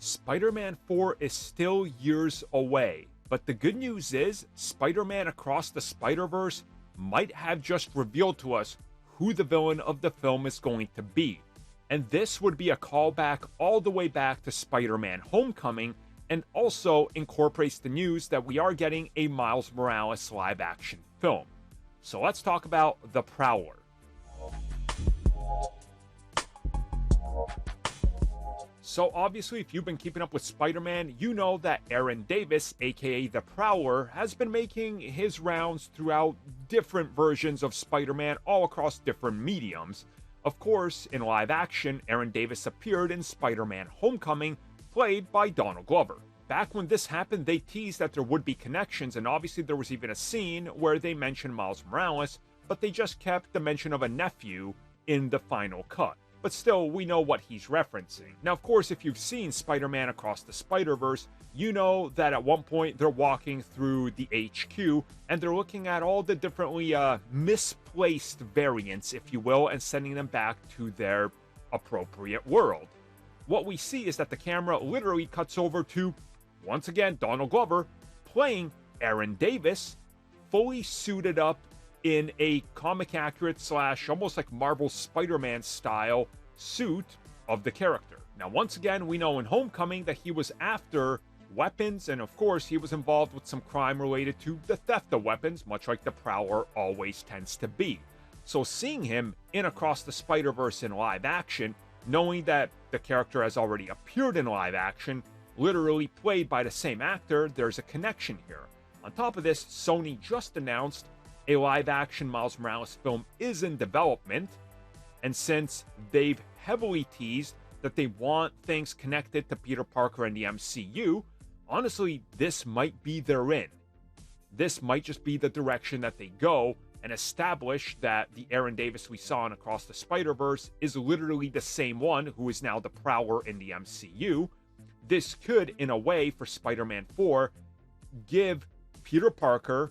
Spider-Man 4 is still years away, but the good news is Spider-Man Across the Spider-Verse might have just revealed to us who the villain of the film is going to be. And this would be a callback all the way back to Spider-Man Homecoming, and also incorporates the news that we are getting a Miles Morales live-action film. So let's talk about the Prowler. So obviously, if you've been keeping up with Spider-Man, you know that Aaron Davis, aka the Prowler, has been making his rounds throughout different versions of Spider-Man all across different mediums. Of course, in live action, Aaron Davis appeared in Spider-Man Homecoming, played by Donald Glover. Back when this happened, they teased that there would be connections, and obviously there was even a scene where they mentioned Miles Morales, but they just kept the mention of a nephew in the final cut. But still, we know what he's referencing. Now, of course, if you've seen Spider-Man Across the Spider-Verse, you know that at one point they're walking through the HQ, and they're looking at all the differently misplaced variants, if you will, and sending them back to their appropriate world. What we see is that the camera literally cuts over to, once again, Donald Glover playing Aaron Davis, fully suited up in a comic accurate / almost like Marvel Spider-Man style suit of the character. Now, once again, we know in Homecoming that he was after weapons, and of course he was involved with some crime related to the theft of weapons, much like the Prowler always tends to be. So seeing him in Across the Spider-Verse in live action, knowing that the character has already appeared in live action, literally played by the same actor, there's a connection here. On top of this, Sony just announced a live-action Miles Morales film is in development, and since they've heavily teased that they want things connected to Peter Parker and the MCU, honestly, this might be their in. This might just be the direction that they go, and establish that the Aaron Davis we saw in Across the Spider-Verse is literally the same one who is now the Prowler in the MCU. This could, in a way, for Spider-Man 4, give Peter Parker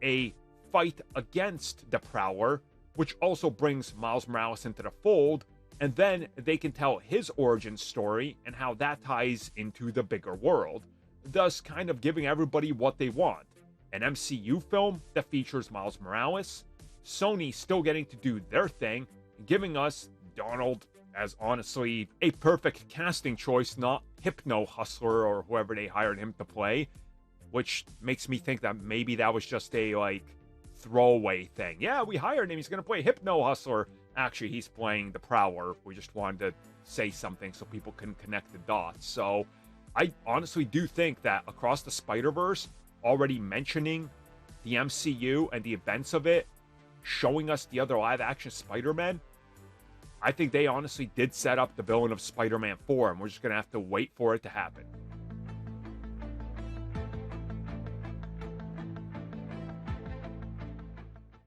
a fight against the Prowler, which also brings Miles Morales into the fold, and then they can tell his origin story and how that ties into the bigger world, thus kind of giving everybody what they want. An MCU film that features Miles Morales, Sony still getting to do their thing, giving us Donald as honestly a perfect casting choice, not Hypno Hustler or whoever they hired him to play, which makes me think that maybe that was just a throwaway thing. Yeah, we hired him, he's gonna play Hypno Hustler. Actually, he's playing the Prowler. We just wanted to say something so people can connect the dots. So I honestly do think that Across the Spider-Verse, already mentioning the MCU and the events of it, showing us the other live action Spider-Man, I think they honestly did set up the villain of Spider-Man 4, and we're just gonna have to wait for it to happen.